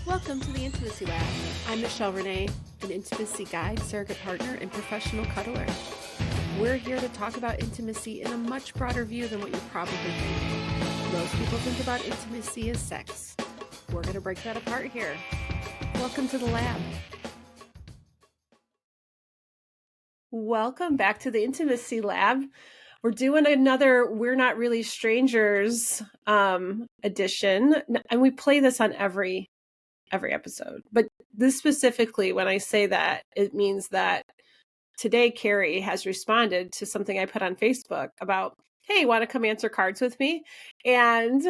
Welcome to the Intimacy Lab. I'm Michelle Renee, an intimacy guide, surrogate partner, and professional cuddler. We're here to talk about intimacy in a much broader view than what you probably think. Most people think about intimacy as sex. We're going to break that apart here. Welcome to the lab. Welcome back to the Intimacy Lab. We're doing another We're Not Really Strangers edition, and we play this on every episode. But this specifically, when I say that, it means that today Carrie has responded to something I put on Facebook about, hey, want to come answer cards with me? And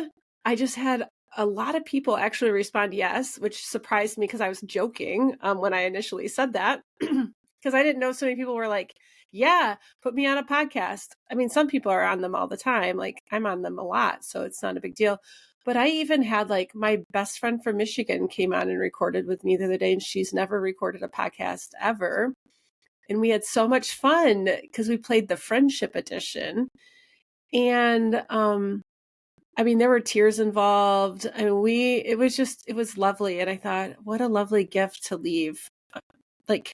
I just had a lot of people actually respond yes, which surprised me because I was joking when I initially said that. Because I didn't know so many people were like, yeah, put me on a podcast. I mean, some people are on them all the time. Like, I'm on them a lot, so it's not a big deal. But I even had, like, my best friend from Michigan came on and recorded with me the other day, and she's never recorded a podcast ever. And we had so much fun because we played the friendship edition. And I mean, there were tears involved. I mean, it was lovely. And I thought, what a lovely gift to leave. Like,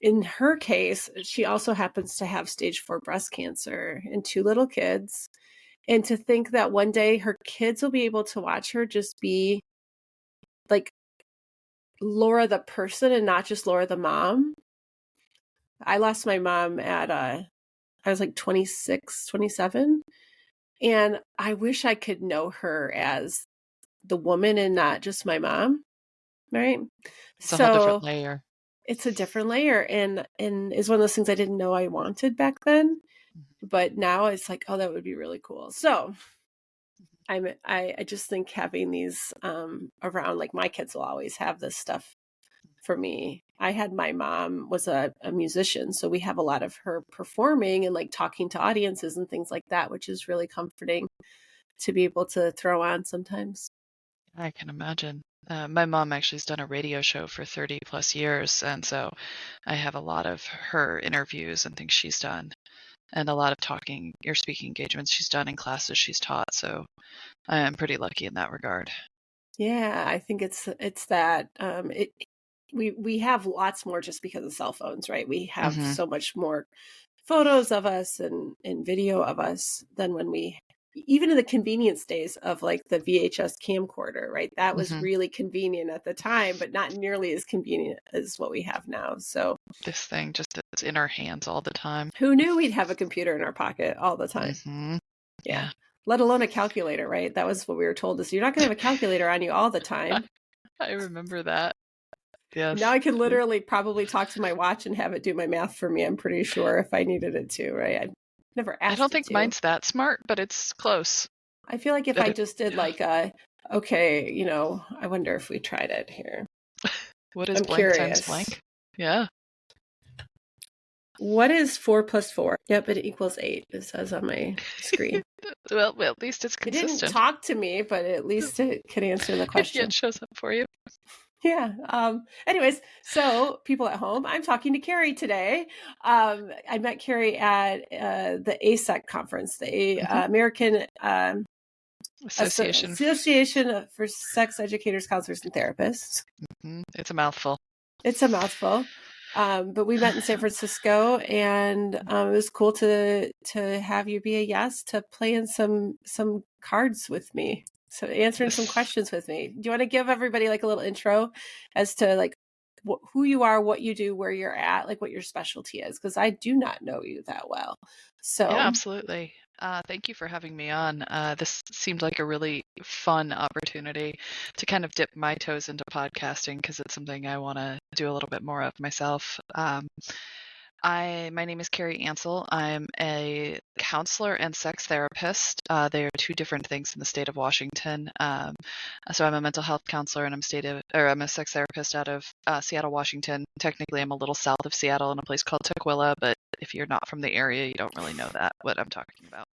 in her case, she also happens to have stage 4 breast cancer and 2 little kids. And to think that one day her kids will be able to watch her just be like Laura the person and not just Laura the mom. I lost my mom at, I was like 26, 27. And I wish I could know her as the woman and not just my mom. Right? It's a whole different layer. It's a different layer. And it's one of those things I didn't know I wanted back then. But now it's like, oh, that would be really cool. So I just think having these around, like, my kids will always have this stuff for me. I had, my mom was a musician, so we have a lot of her performing and like talking to audiences and things like that, which is really comforting to be able to throw on sometimes. I can imagine. My mom actually has done a radio show for 30 plus years, and so I have a lot of her interviews and things she's done, and a lot of talking or speaking engagements she's done in classes she's taught. So I am pretty lucky in that regard. Yeah, I think it's that we have lots more just because of cell phones, right? We have so much more photos of us and video of us than when we, even in the convenience days of like the VHS camcorder, right? That was really convenient at the time, but not nearly as convenient as what we have now. So this thing just is in our hands all the time. Who knew we'd have a computer in our pocket all the time? Yeah. Let alone a calculator, right? That was what we were told, is you're not going to have a calculator on you all the time. I remember that. Yes. Now I can literally probably talk to my watch and have it do my math for me, I'm pretty sure, if I needed it to, right? I'd never asked. I don't think mine's that smart, but it's close. I feel like if I just did like okay, you know, I wonder if we tried it here. What is blank times blank? Yeah. What is 4 plus 4? Yep, it equals 8. It says on my screen. Well, at least it's consistent. It didn't talk to me, but at least it could answer the question. It shows up for you. Yeah. Anyways, so people at home, I'm talking to Carrie today. I met Carrie at the ASEC conference, the American Association for Sex Educators, Counselors, and Therapists. It's a mouthful. But we met in San Francisco, and it was cool to have you be a yes to play in some cards with me. So answering some questions with me. Do you want to give everybody like a little intro as to like who you are, what you do, where you're at, like what your specialty is? Because I do not know you that well. So yeah, absolutely. Thank you for having me on. This seemed like a really fun opportunity to kind of dip my toes into podcasting because it's something I want to do a little bit more of myself. My name is Carrie Ancel. I'm a counselor and sex therapist. They are two different things in the state of Washington. So I'm a mental health counselor and I'm a sex therapist out of Seattle, Washington. Technically, I'm a little south of Seattle in a place called Tukwila, but if you're not from the area, you don't really know what I'm talking about.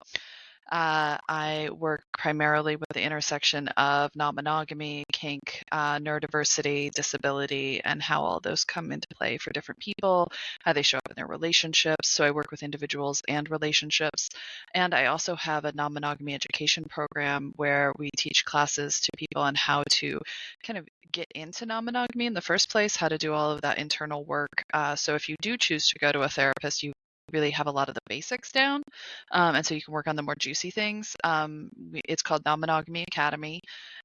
I work primarily with the intersection of non-monogamy, kink, neurodiversity, disability, and how all those come into play for different people, how they show up in their relationships. So I work with individuals and relationships. And I also have a non-monogamy education program where we teach classes to people on how to kind of get into non-monogamy in the first place, how to do all of that internal work. So if you do choose to go to a therapist, you really have a lot of the basics down, and so you can work on the more juicy things. It's called Non-Monogamy Academy,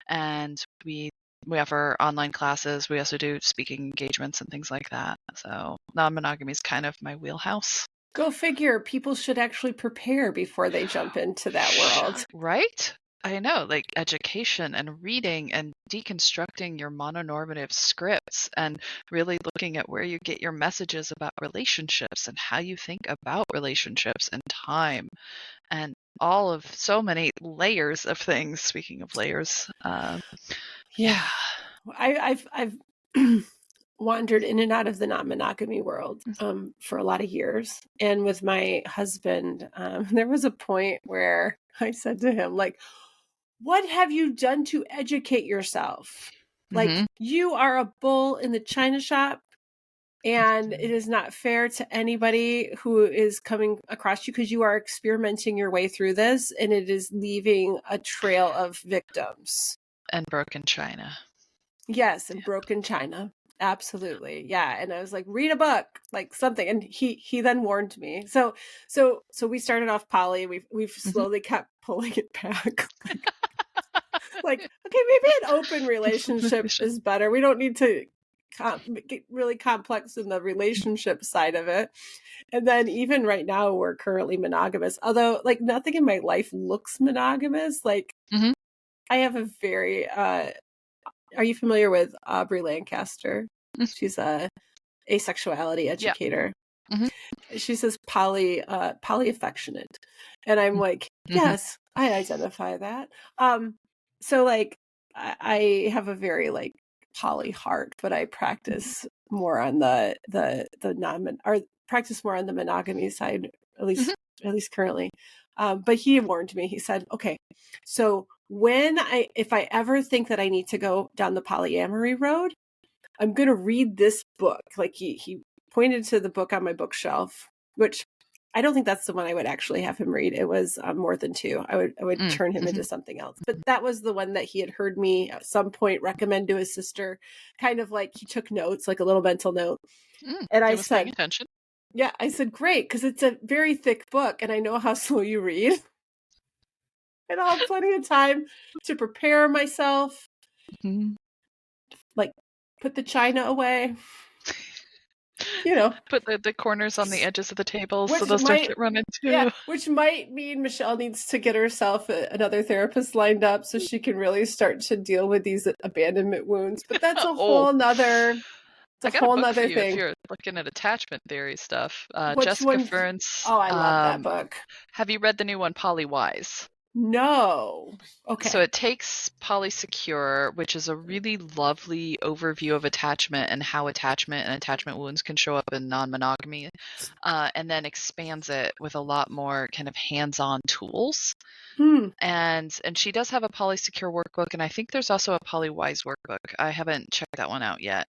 and we offer online classes. We also do speaking engagements and things like that. So non-monogamy is kind of my wheelhouse. Go figure. People should actually prepare before they jump into that world. Right? I know, like education and reading and deconstructing your mononormative scripts and really looking at where you get your messages about relationships and how you think about relationships and time and all of so many layers of things. Speaking of layers, Yeah. I've wandered in and out of the non-monogamy world for a lot of years. And with my husband, there was a point where I said to him, like, what have you done to educate yourself? Like, Mhm. you are a bull in the china shop, and it Mhm. is not fair to anybody who is coming across you because you are experimenting your way through this, and it is leaving a trail of victims. And broken china. Yes, and broken china. Absolutely. Yeah. And I was like, read a book, like something. And he then warned me. So we started off poly. We've Mhm. slowly kept pulling it back. Like, okay, maybe an open relationship is better. We don't need to get really complex in the relationship side of it. And then even right now, we're currently monogamous. Although, like, nothing in my life looks monogamous. Like, Mhm. I have a very are you familiar with Aubrey Lancaster? Mhm. She's a asexuality Yeah. educator. Mhm. She says poly affectionate. And I'm like, Mhm. yes, I identify that. So like I have a very like poly heart, but I practice more on the non or practice more on the monogamy side, Mhm. at least currently. But he warned me. He said, okay, so if I ever think that I need to go down the polyamory road, I'm going to read this book. Like he pointed to the book on my bookshelf, which I don't think that's the one I would actually have him read. It was More Than Two. I would Mm. turn him Mhm. into something else. But that was the one that he had heard me at some point recommend to his sister, kind of like he took notes, like a little mental note. And He I was paying said, attention. yeah, I said, great, because it's a very thick book and I know how slow you read. And I'll have plenty of time to prepare myself, Mhm. like put the china away, you know, Put the corners on the edges of the table so which those don't might, get run yeah, into. which might mean Michelle needs to get herself another therapist lined up so she can really start to deal with these abandonment wounds. But that's a Oh, whole nother, it's I a got a whole book for nother you if thing. you're looking at attachment theory stuff. Which Jessica one? Fern's. Oh, I love that book. Have you read the new one, Polywise? No. So Okay. it takes Polysecure, which is a really lovely overview of attachment and how attachment and attachment wounds can show up in non-monogamy, and then expands it with a lot more kind of hands-on tools. Hmm. And she does have a Polysecure workbook, and I think there's also a Polywise workbook. I haven't checked that one out yet.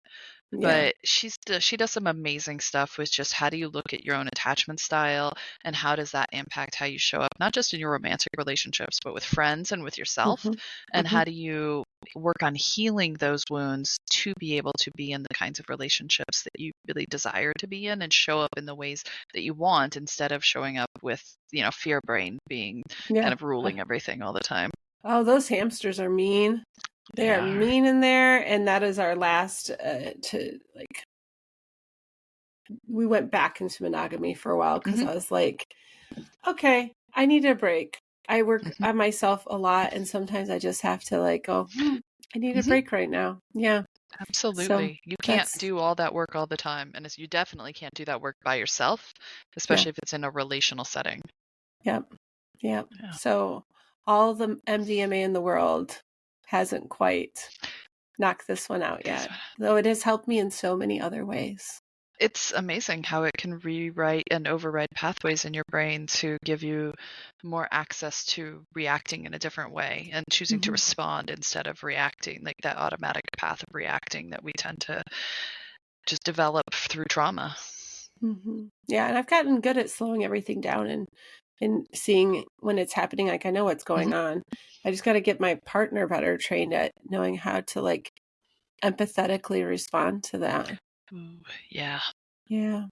Yeah. But she does some amazing stuff with just how do you look at your own attachment style and how does that impact how you show up, not just in your romantic relationships, but with friends and with yourself. Mm-hmm. And Mm-hmm. how do you work on healing those wounds to be able to be in the kinds of relationships that you really desire to be in and show up in the ways that you want instead of showing up with, fear brain being kind Yeah. of ruling everything all the time. Oh, those hamsters are mean. They They are are. mean in there, and that is our last to like. We went back into monogamy for a while because Hmm. I was like, okay, I need a break. I work Hmm. on myself a lot, and sometimes I just have to like go, I need a Hmm. break right now. Yeah. So Absolutely. You can't that's, do all that work all the time. And you definitely can't do that work by yourself, yeah, especially if it's in a relational setting. yeah, yeah. Yeah. So all the MDMA in the world hasn't quite knocked this one out Guess yet, though it has helped me in so many other ways. It's amazing how it can rewrite and override pathways in your brain to give you more access to reacting in a different way and choosing to Mhm. respond instead of reacting, like that automatic path of reacting that we tend to just develop through trauma. Yeah, and I've gotten good at slowing everything down and seeing when it's happening. Like I know what's Mhm. going on. I just got to get my partner better trained at knowing how to like empathetically respond to that. Ooh, yeah. Yeah,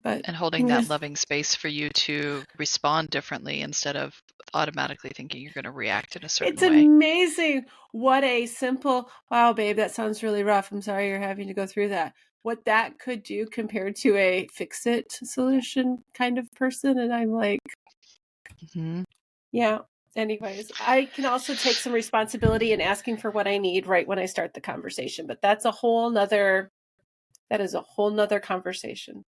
but And holding that loving space for you to respond differently instead of automatically thinking you're going to react in a certain it's way. amazing what a simple, wow, babe, that sounds really rough. I'm sorry you're having to go through that. What that could do compared to a fix it solution kind of person. And I'm like, Hmm. yeah. Anyways, I can also take some responsibility in asking for what I need right when I start the conversation, but that is a whole nother conversation.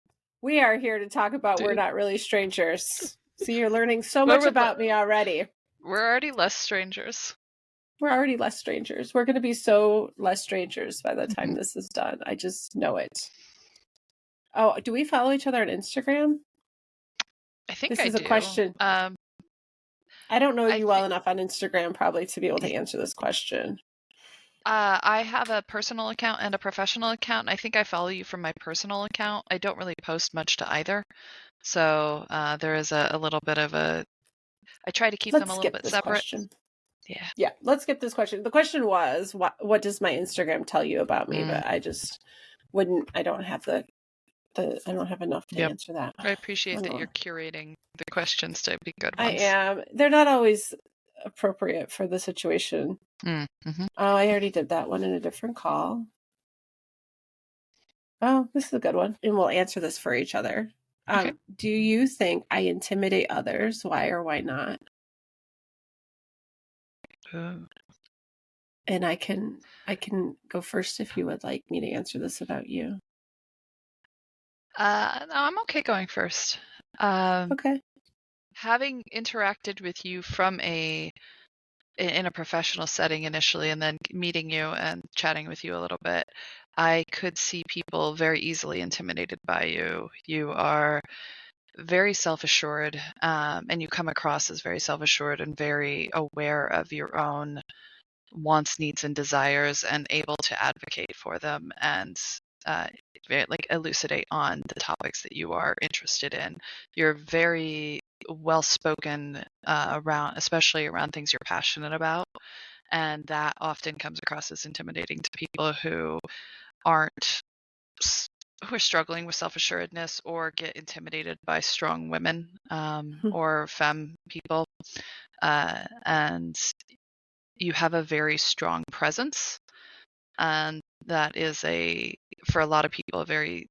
We are here to talk about we're not really strangers. See, you're learning so much about me already. We're already less strangers. We're already less strangers. We're going to be so less strangers by the time Mhm. this is done. I just know it. Oh, do we follow each other on Instagram? I think This I is a do. question. I don't know I you well think enough on Instagram probably to be able to answer this question. I have a personal account and a professional account. I think I follow you from my personal account. I don't really post much to either. So there is a little bit of a. I try to keep them Let's a little skip bit this separate. question. Yeah. Yeah, let's skip this question. The question was, what does my Instagram tell you about me? But I just wouldn't. I don't have I don't have enough to Yep. answer that. I appreciate that you're curating the questions to be good I ones. am. They're not always appropriate for the situation. Mm-hmm. Oh, I already did that one in a different call. Oh, this is a good one. And we'll answer this for each other. Okay. Do you think I intimidate others? Why or why not? Ooh. And I can go first if you would like me to answer this about you. No, I'm okay going first. Okay. Having interacted with you from in a professional setting initially and then meeting you and chatting with you a little bit, I could see people very easily intimidated by you. You are very self-assured, and you come across as very self-assured and very aware of your own wants, needs, and desires, and able to advocate for them and like elucidate on the topics that you are interested in. You're very well spoken around, especially around things you're passionate about, and that often comes across as intimidating to people who aren't who are struggling with self-assuredness or get intimidated by strong women or femme people, and you have a very strong presence, and that is for a lot of people a very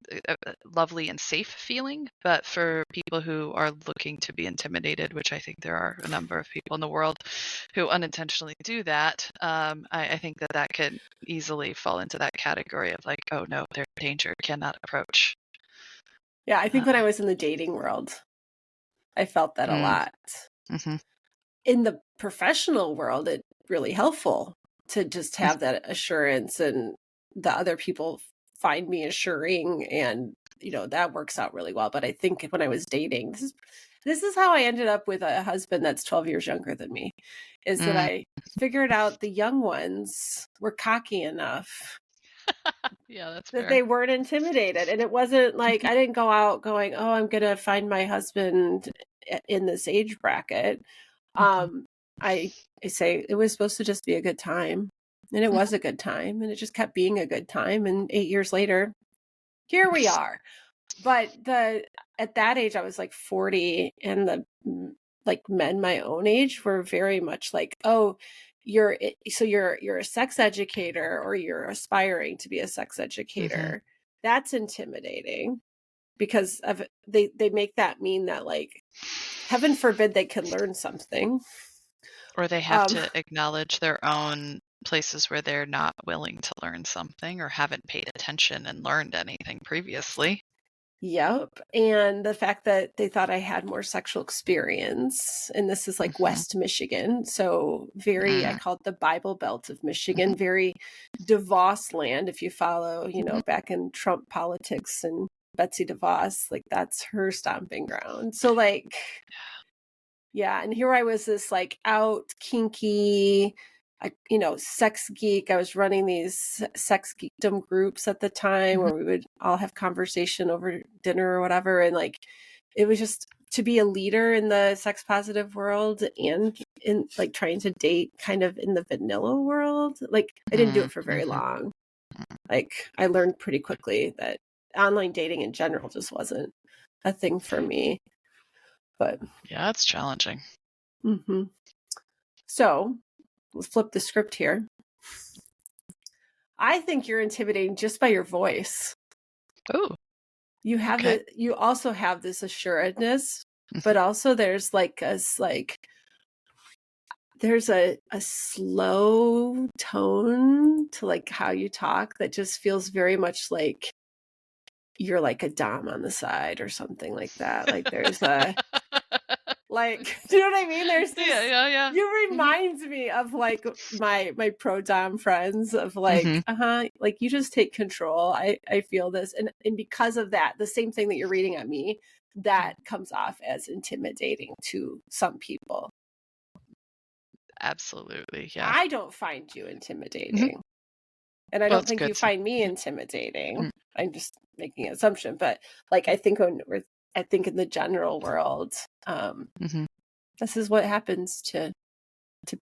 lovely and safe feeling. But for people who are looking to be intimidated, which I think there are a number of people in the world who unintentionally do that, I think that can easily fall into that category of like, oh no, there's danger, cannot approach. Yeah, I think when I was in the dating world, I felt that a lot. Mm-hmm. In the professional world, it's really helpful to just have that assurance and the other people find me assuring and that works out really well. But I think when I was dating, this is how I ended up with a husband that's 12 years younger than me, is that I figured out the young ones were cocky enough Yeah, that's that fair. they weren't intimidated. And it wasn't like I didn't go out going, oh, I'm going to find my husband in this age bracket. Mm-hmm. I say it was supposed to just be a good time. And it was a good time. And it just kept being a good time. And 8 years later, here we are. But at that age, I was like 40, and the like men my own age were very much like, oh, you're a sex educator, or you're aspiring to be a sex Mm-hmm. educator. That's intimidating because they make that mean that, like, heaven forbid they could learn something. Or they have to acknowledge their own places where they're not willing to learn something or haven't paid attention and learned anything previously. Yep. And the fact that they thought I had more sexual experience, and this is like Mhm. West Michigan. So I Mm. call it the Bible Belt of Mhm. Michigan, very DeVos land, if you follow, Mhm. back in Trump politics and Betsy DeVos, like that's her stomping ground. So like, yeah. And here I was, this like out kinky, sex geek. I was running these sex geekdom groups at the time where we would all have conversation over dinner or whatever. And like, it was just to be a leader in the sex positive world and in like trying to date kind of in the vanilla world. Like I didn't do it for very long. Like I learned pretty quickly that online dating in general just wasn't a thing for me. But yeah, it's challenging. So let's flip the script here. I think you're intimidating just by your voice. Oh, You have you also have this assuredness, but also there's there's a slow tone to like how you talk that just feels very much like you're like a dom on the side or something like that. Like there's a like, do you know what I mean? There's this. Yeah. You remind me of like my pro dom friends of like, like you just take control. I feel this, and because of that, the same thing that you're reading on me, that comes off as intimidating to some people. Absolutely, yeah. I don't find you intimidating, and I don't think you find me intimidating. I'm just making an assumption, but like I think in the general world, this is what happens to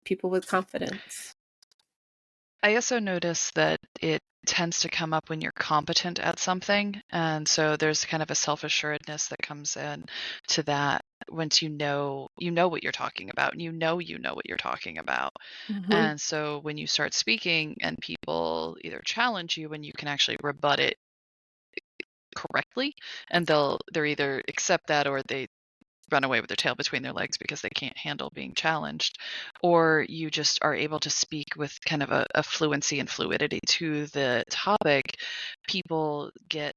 people with confidence. I also notice that it tends to come up when you're competent at something, and so there's kind of a self-assuredness that comes in to that once you know what you're talking about, and you know what you're talking about. And so when you start speaking and people either challenge you and you can actually rebut it correctly, and they're either accept that or they run away with their tail between their legs because they can't handle being challenged, or you just are able to speak with kind of a fluency and fluidity to the topic, people get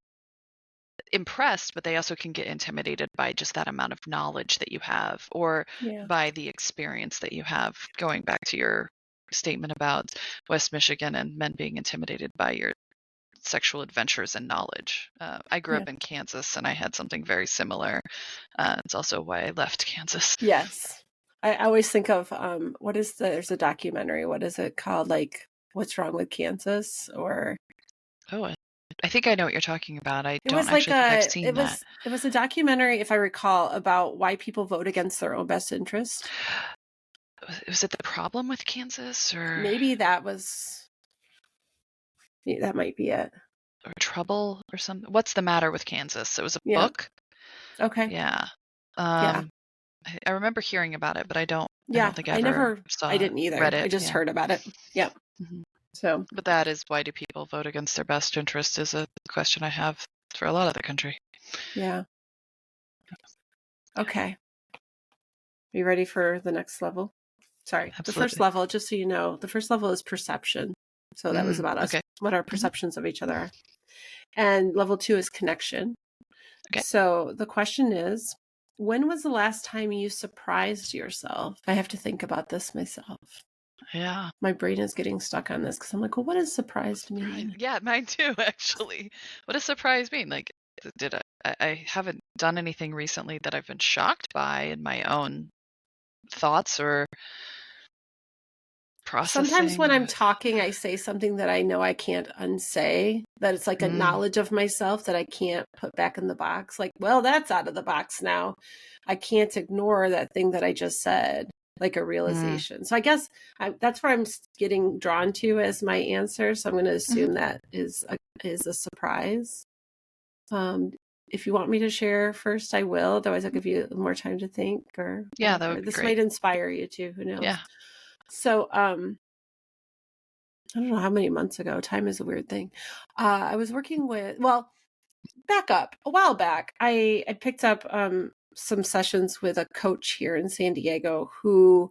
impressed, but they also can get intimidated by just that amount of knowledge that you have, or by the experience that you have. Going back to your statement about West Michigan and men being intimidated by your sexual adventures and knowledge. I grew up in Kansas, and I had something very similar. It's also why I left Kansas. Yes. I always think of there's a documentary, what is it called, like What's Wrong with Kansas? Or I think I know what you're talking about. I don't actually think I've seen that. It was a documentary, if I recall, about why people vote against their own best interest. Was it The Problem with Kansas, or maybe that might be it, or Trouble or something? What's the Matter with Kansas? It was a book. Okay. Yeah. I remember hearing about it, but I don't think I ever saw I didn't either. read it. I just heard about it. Yeah. So, but that is, why do people vote against their best interest, is a question I have for a lot of the country. Yeah. Okay. Are you ready for the next level? Sorry. Absolutely. The first level, just so you know, the first level is perception. So that was about us, what our perceptions of each other are. And level 2 is connection. Okay. So the question is, when was the last time you surprised yourself? I have to think about this myself. Yeah. My brain is getting stuck on this because I'm like, well, what does surprised mean? Yeah, mine too, actually. What does surprise mean? Like, I haven't done anything recently that I've been shocked by in my own thoughts or processing. Sometimes when I'm talking, I say something that I know I can't unsay, that it's like a knowledge of myself that I can't put back in the box. Like, well, that's out of the box now. I can't ignore that thing that I just said, like a realization. So I guess that's where I'm getting drawn to as my answer. So I'm going to assume that is a surprise. If you want me to share first, I will. Otherwise, I'll give you more time to think. Or that would be this great. might inspire you too. Who knows? Yeah. So, I don't know how many months ago. Time is a weird thing. I was working with, back up a while back. I picked up some sessions with a coach here in San Diego who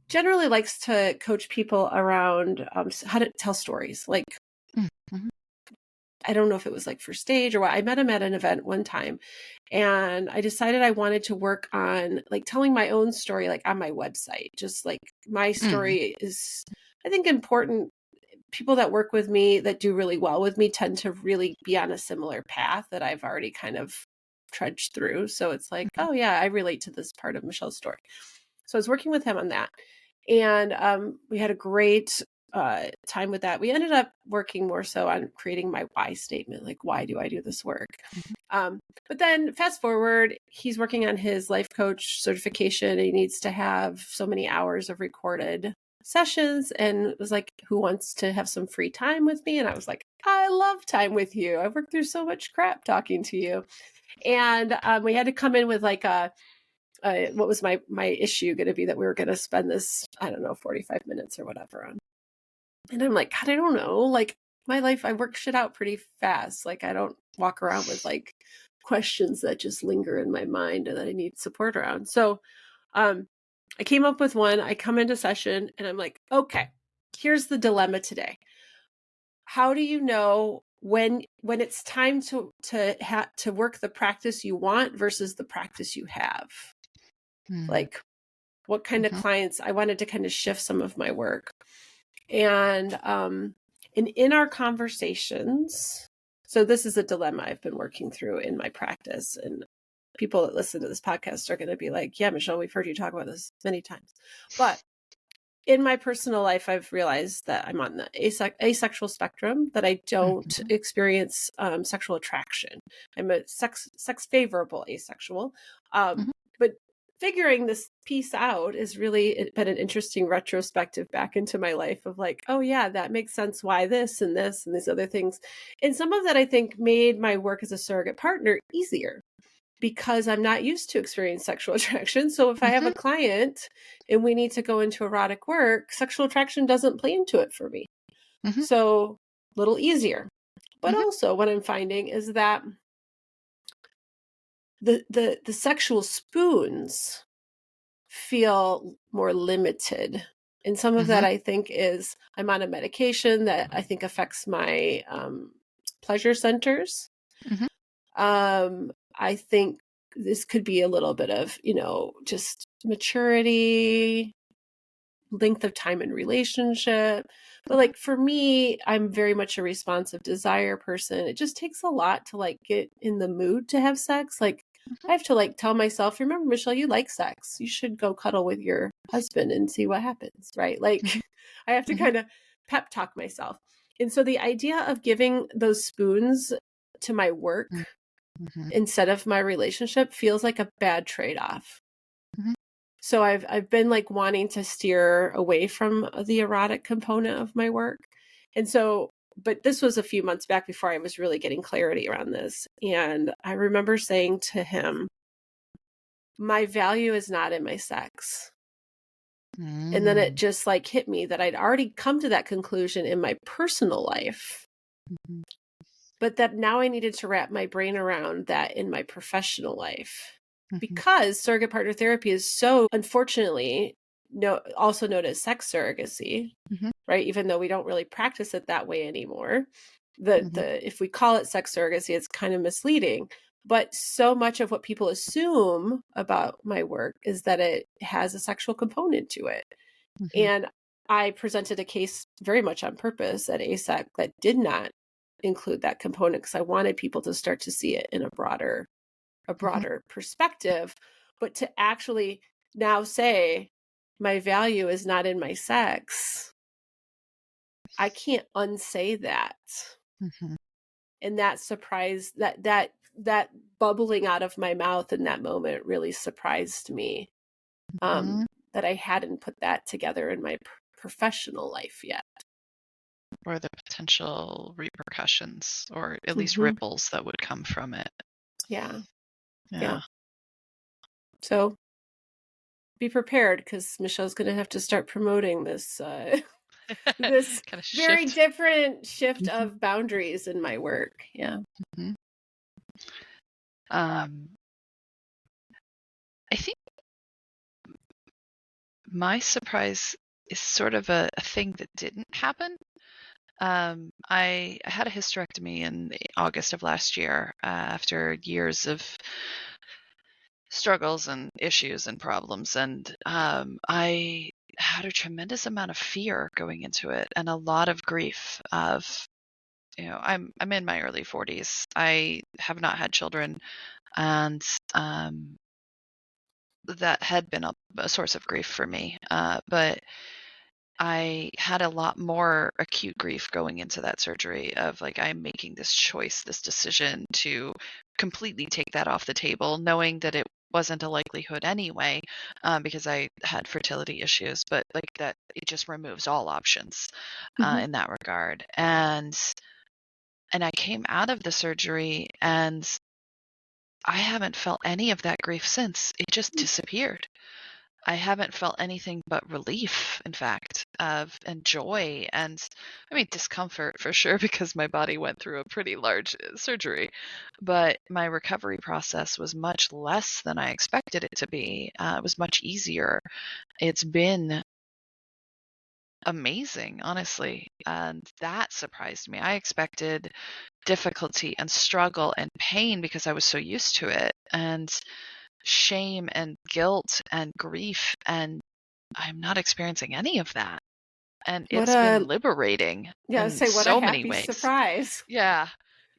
generally likes to coach people around how to tell stories. Like, I don't know if it was like for stage or what. I met him at an event one time, and I decided I wanted to work on like telling my own story, like on my website. Just like my story is, I think, important. people that work with me that do really well with me tend to really be on a similar path that I've already kind of trudged through. So it's like, oh yeah, I relate to this part of Michelle's story. So I was working with him on that. And we had a great time with that. We ended up working more so on creating my why statement, like, why do I do this work? But then fast forward, he's working on his life coach certification. And he needs to have so many hours of recorded sessions, and it was like, who wants to have some free time with me? And I was like, I love time with you. I've worked through so much crap talking to you. And we had to come in with like what was my issue going to be that we were going to spend this, I don't know, 45 minutes or whatever on. And I'm like, God, I don't know. Like, my life, I work shit out pretty fast. Like, I don't walk around with like questions that just linger in my mind and that I need support around. So I came up with one. I come into session and I'm like, okay, here's the dilemma today. How do you know when it's time to work the practice you want versus the practice you have? Like, what kind of clients? I wanted to kind of shift some of my work. And in our conversations, so this is a dilemma I've been working through in my practice, and people that listen to this podcast are going to be like, yeah, Michelle, we've heard you talk about this many times. But in my personal life, I've realized that I'm on the asexual spectrum, that I don't experience sexual attraction. I'm a sex favorable asexual. But figuring this piece out is really been an interesting retrospective back into my life of like, oh yeah, that makes sense. Why this and this and these other things. And some of that I think made my work as a surrogate partner easier, because I'm not used to experiencing sexual attraction. So if I have a client and we need to go into erotic work, sexual attraction doesn't play into it for me. So a little easier. But also what I'm finding is that the sexual spoons feel more limited. And some of that I think is I'm on a medication that I think affects my pleasure centers. I think this could be a little bit of, just maturity, length of time in relationship. But like for me, I'm very much a responsive desire person. It just takes a lot to like get in the mood to have sex. Like I have to like tell myself, remember, Michelle, you like sex. You should go cuddle with your husband and see what happens, right? Like I have to kind of pep talk myself. And so the idea of giving those spoons to my work instead of my relationship feels like a bad trade-off. So I've been like wanting to steer away from the erotic component of my work. And so, but this was a few months back before I was really getting clarity around this. And I remember saying to him, my value is not in my sex. And then it just like hit me that I'd already come to that conclusion in my personal life, but that now I needed to wrap my brain around that in my professional life. Because surrogate partner therapy is so, unfortunately, also known as sex surrogacy, right? Even though we don't really practice it that way anymore. If we call it sex surrogacy, it's kind of misleading. But so much of what people assume about my work is that it has a sexual component to it. And I presented a case very much on purpose at ASEC that did not include that component, because I wanted people to start to see it in a broader perspective, but to actually now say my value is not in my sex, I can't unsay that. And that surprise, that bubbling out of my mouth in that moment really surprised me, that I hadn't put that together in my professional life yet. Or the potential repercussions, or at least ripples that would come from it. Yeah. So be prepared, because Michelle's going to have to start promoting this this kind of very different shift of boundaries in my work. Yeah. I think my surprise is sort of a thing that didn't happen. I had a hysterectomy in August of last year, after years of struggles and issues and problems. And I had a tremendous amount of fear going into it and a lot of grief of, I'm in my early 40s. I have not had children, and that had been a source of grief for me. But I had a lot more acute grief going into that surgery of like, I'm making this choice, this decision to completely take that off the table, knowing that it wasn't a likelihood anyway, because I had fertility issues, but like that, it just removes all options Mhm. in that regard. And I came out of the surgery and I haven't felt any of that grief since. It just disappeared. I haven't felt anything but relief, in fact, of and joy and, I mean, discomfort for sure because my body went through a pretty large surgery, but my recovery process was much less than I expected it to be. It was much easier. It's been amazing, honestly, and that surprised me. I expected difficulty and struggle and pain because I was so used to it, and shame and guilt and grief, and I'm not experiencing any of that. And What it's been a liberating Yeah, in say what a so many happy ways. surprise. Yeah.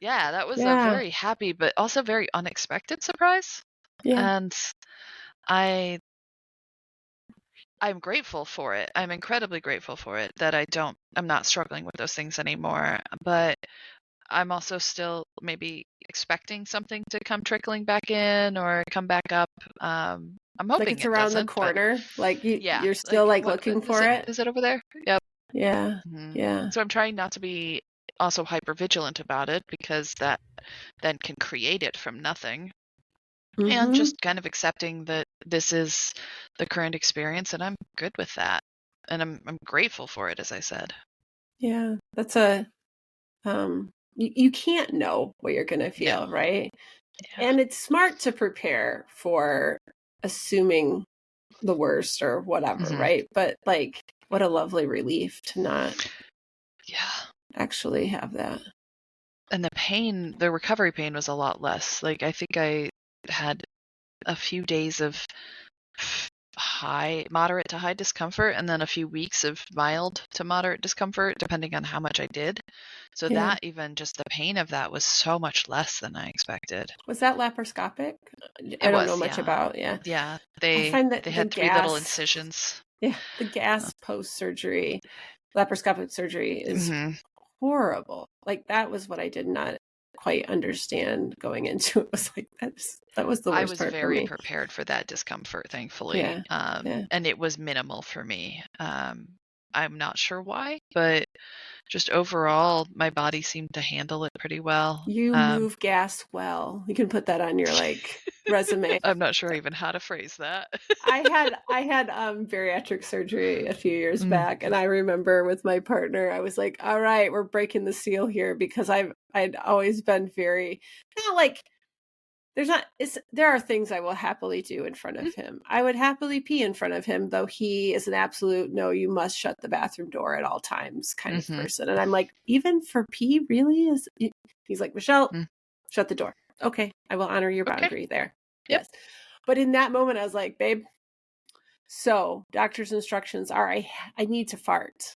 Yeah, that was a Yeah. very happy but also very unexpected surprise. Yeah. And I I'm grateful for it. I'm incredibly grateful for it that I'm not struggling with those things anymore. But I'm also still maybe expecting something to come trickling back in or come back up. I'm Like hoping it's it around the doesn't, but corner. Like yeah, you're still like like what looking is for it? it. Is it over there? Yep. Yeah. Mhm. Yeah. So I'm trying not to be also hyper vigilant about it because that then can create it from nothing. And Mhm. just kind of accepting that this is the current experience and I'm good with that. And I'm grateful for it, as I said. Yeah. That's a you can't know what you're going to No. feel, right? Yeah. And it's smart to prepare for assuming the worst or whatever, Hmm. right? But like what a lovely relief to not Yeah. actually have that. And the recovery pain was a lot less. Like I think I had a few days of moderate to high discomfort, and then a few weeks of mild to moderate discomfort, depending on how much I did. So Yeah. that even just the pain of that was so much less than I expected. Was that laparoscopic? I It don't know was, much yeah. about, yeah. Yeah. I They find that they the had 3 little gas, incisions. yeah, the gas post-surgery, laparoscopic surgery is Mhm. horrible. Like that was what I did not quite understand going into it. Was like that was the I worst was part for very me. prepared for that discomfort, thankfully, Yeah. Yeah. and it was minimal for me. I'm not sure why, but just overall, my body seemed to handle it pretty well. You move gas well. You can put that on your like resume. I'm not sure even how to phrase that. I had bariatric surgery a few years Mm, back, and I remember with my partner, I was like, "All right, we're breaking the seal here," because I'd always been very not like there are things I will happily do in front mm, of him. I would happily pee in front of him, though he is an absolute no, you must shut the bathroom door at all times kind of mhm, person. And I'm like, even for pee, really? He's like, Michelle, mm. shut the door. Okay, I will honor your Okay. boundary there. Yep. Yes. But in that moment, I was like, babe, so doctor's instructions are I need to fart.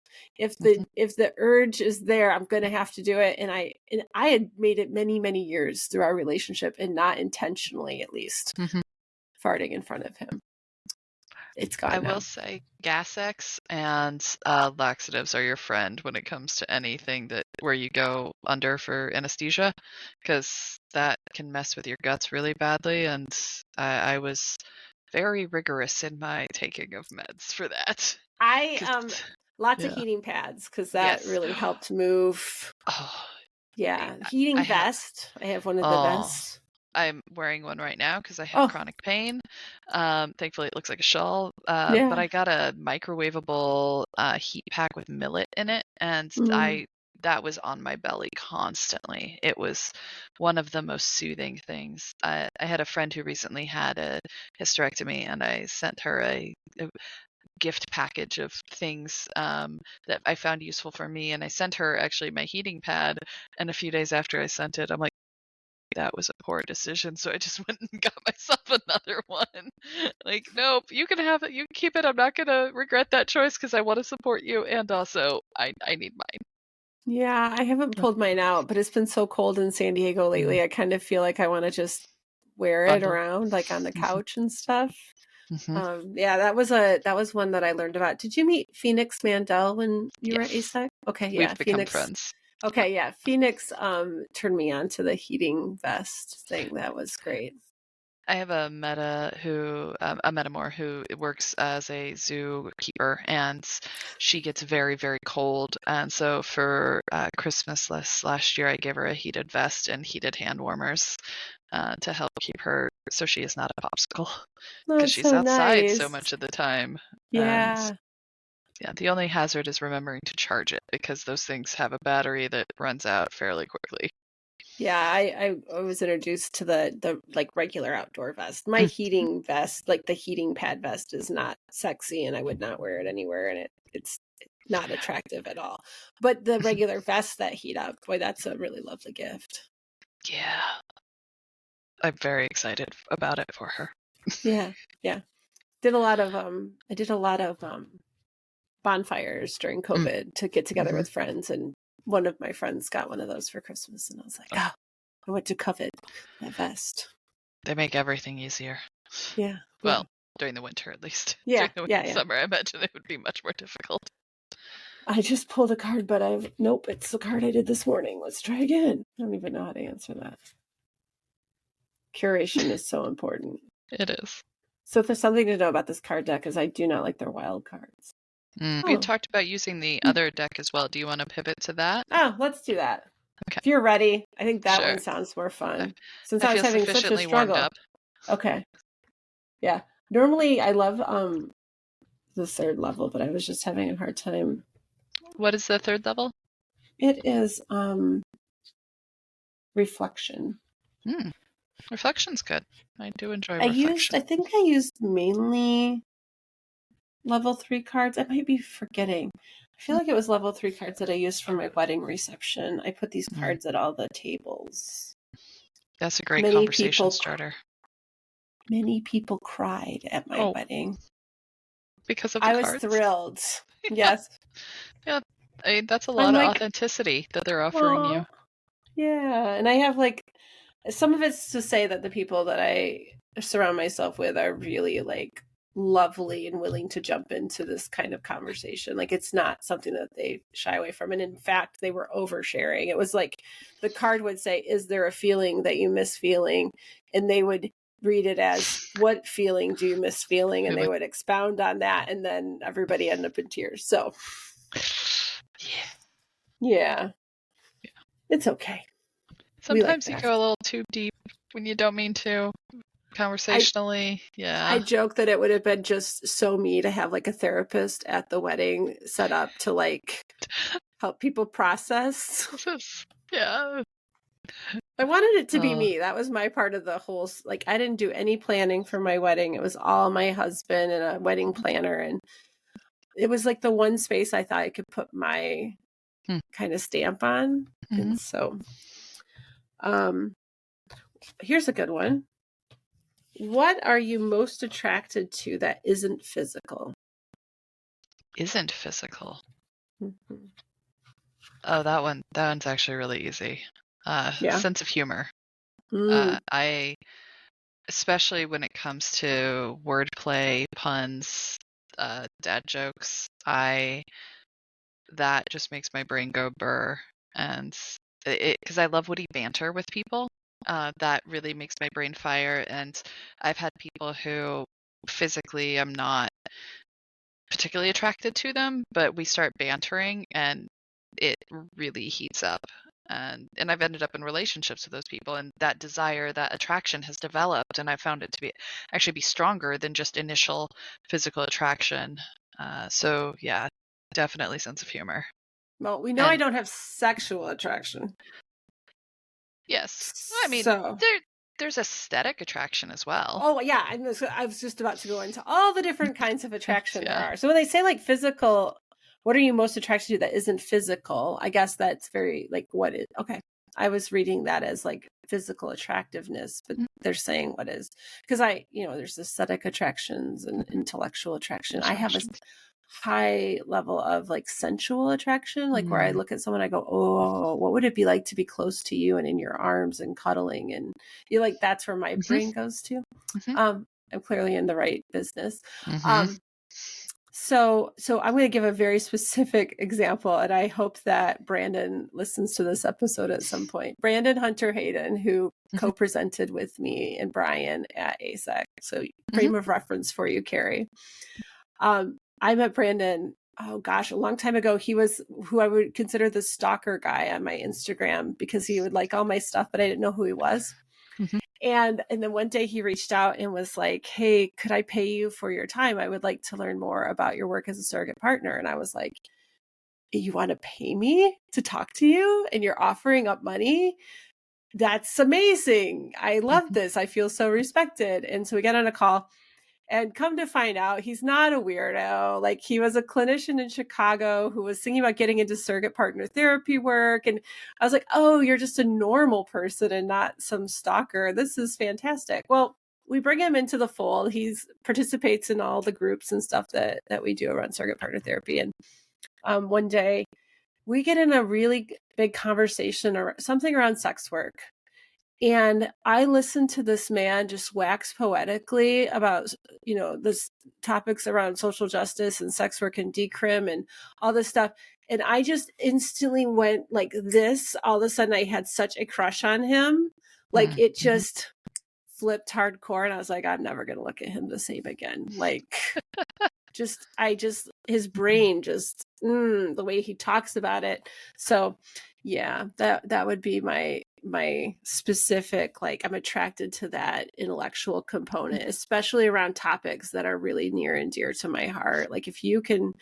Mhm, If the urge is there, I'm going to have to do it. And I had made it many years through our relationship and not intentionally at least mhm. farting in front of him. It's I gone will now. say Gas-X and laxatives are your friend when it comes to anything that where you go under for anesthesia, because that can mess with your guts really badly. And I was very rigorous in my taking of meds for that. I 'Cause, lots of yeah. heating pads because that Yes. really helped move. Oh, I, Yeah, I heating have. vest. I have one of the Oh, vests. I'm wearing one right now because I have Oh, chronic pain. Thankfully, it looks like a shawl. But yeah. I got a microwavable heat pack with millet in it, and Mm. that was on my belly constantly. It was one of the most soothing things. I had a friend who recently had a hysterectomy, and I sent her a gift package of things that I found useful for me, and I sent her actually my heating pad. And a few days after I sent it, I'm like, that was a poor decision. So I just went and got myself another one. Like, nope, you can have it. You can keep it. I'm not going to regret that choice because I want to support you. And also, I need mine. Yeah, I haven't pulled mine out, but it's been so cold in San Diego lately. I kind of feel like I want to just wear it Bundle. around, like on the couch and stuff. Mm-hmm. Yeah, that was one that I learned about. Did you meet Phoenix Mandel when you were at Yes. ASEC? Okay, yeah, We've become Phoenix. friends. Okay, yeah, Phoenix turned me on to the heating vest thing. That was great. I have a metamor who works as a zookeeper, and she gets very, very cold. And so for Christmas last year, I gave her a heated vest and heated hand warmers to help keep her so she is not a popsicle Oh, because it's she's so outside so nice. much of the time. And Yeah. yeah, the only hazard is remembering to charge it because those things have a battery that runs out fairly quickly. Yeah, I was introduced to the like regular outdoor vest. My heating vest, like the heating pad vest, is not sexy, and I would not wear it anywhere, and it's not attractive at all. But the regular vests that heat up, boy, that's a really lovely gift. Yeah. I'm very excited about it for her. Yeah, yeah. Did a lot of I did a lot of bonfires during COVID to get together with friends, and one of my friends got one of those for Christmas, and I was like, oh, I went to covet that vest. They make everything easier. Yeah. Well, during the winter at least. Yeah, During the yeah. summer, I imagine it would be much more difficult. I just pulled a card, but nope, it's the card I did this morning. Let's try again. I don't even know how to answer that. Curation is so important. It is. So if there's something to know about this card deck, is I do not like their wild cards. We talked about using the other deck as well. Do you want to pivot to that? Oh, let's do that. Okay. If you're ready, I think that Sure. one sounds more fun. Since I I was feel having such a sufficiently warmed struggle. up. Okay. Yeah. Normally I love the third level, but I was just having a hard time. What is the third level? It is reflection. Reflection's good. I do enjoy I reflection. think I used mainly level 3 cards. I might be forgetting. I feel like it was level 3 cards that I used for my wedding reception. I put these cards at all the tables. That's a great conversation starter. Many people cried at my wedding. Because of the cards? I was thrilled. Yes. Yeah. That's a lot of authenticity that they're offering you. Yeah. And I have like, some of it's to say that the people that I surround myself with are really like lovely and willing to jump into this kind of conversation. Like it's not something that they shy away from. And in fact, they were oversharing. It was like the card would say, is there a feeling that you miss feeling? And they would read it as, what feeling do you miss feeling? And they would expound on that. And then everybody ended up in tears. So yeah. It's okay. Sometimes you go a little too deep when you don't mean to. Conversationally, I joke that it would have been just so me to have like a therapist at the wedding set up to like help people process. Yeah. I wanted it to be me. That was my part of the whole, like I didn't do any planning for my wedding. It was all my husband and a wedding planner. And it was like the one space I thought I could put my kind of stamp on. And so, here's a good one. What are you most attracted to that isn't physical? Isn't physical? Oh, that one's actually really easy. Sense of humor. I, especially when it comes to wordplay, puns, dad jokes, that just makes my brain go burr. And because I love witty banter with people. That really makes my brain fire. And I've had people who physically I'm not particularly attracted to them, but we start bantering and it really heats up. And I've ended up in relationships with those people, and that desire, that attraction has developed, and I found it to be stronger than just initial physical attraction. So yeah, definitely sense of humor. Well, we know I don't have sexual attraction. Yes. I mean, there's aesthetic attraction as well. Oh, yeah. I was just about to go into all the different kinds of attraction there are. So when they say like physical, what are you most attracted to that isn't physical? I guess that's very like what is, okay. I was reading that as like physical attractiveness, but Mhm. they're saying what is, because there's aesthetic attractions and intellectual attraction. I have a Attractions. high level of like sensual attraction, like where I Mm. look at someone, I go, oh, what would it be like to be close to you and in your arms and cuddling? And you like, that's where my Mhm. brain goes to. Mhm. I'm clearly in the right business. Mhm. So I'm going to give a very specific example, and I hope that Brandon listens to this episode at some point. Brandon Hunter Hayden, who Mhm. co-presented with me and Brian at ASEC. So Mhm. frame of reference for you, Carrie. I met Brandon, oh gosh, a long time ago. He was who I would consider the stalker guy on my Instagram because he would like all my stuff, but I didn't know who he was. Mhm. And then one day he reached out and was like, hey, could I pay you for your time? I would like to learn more about your work as a surrogate partner. And I was like, you want to pay me to talk to you and you're offering up money? That's amazing. I love Mhm. this. I feel so respected. And so we got on a call, and come to find out, he's not a weirdo. Like, he was a clinician in Chicago who was thinking about getting into surrogate partner therapy work. And I was like, oh, you're just a normal person and not some stalker. This is fantastic. Well, we bring him into the fold. He participates in all the groups and stuff that we do around surrogate partner therapy. And one day we get in a really big conversation or something around sex work. And I listened to this man just wax poetically about, this topics around social justice and sex work and decrim and all this stuff. And I just instantly went like this. All of a sudden I had such a crush on him. Like, it Mhm. just flipped hardcore. And I was like, I'm never going to look at him the same again. Like, his brain just, the way he talks about it. So yeah, that would be my specific, like, I'm attracted to that intellectual component, especially around topics that are really near and dear to my heart. Like, if you can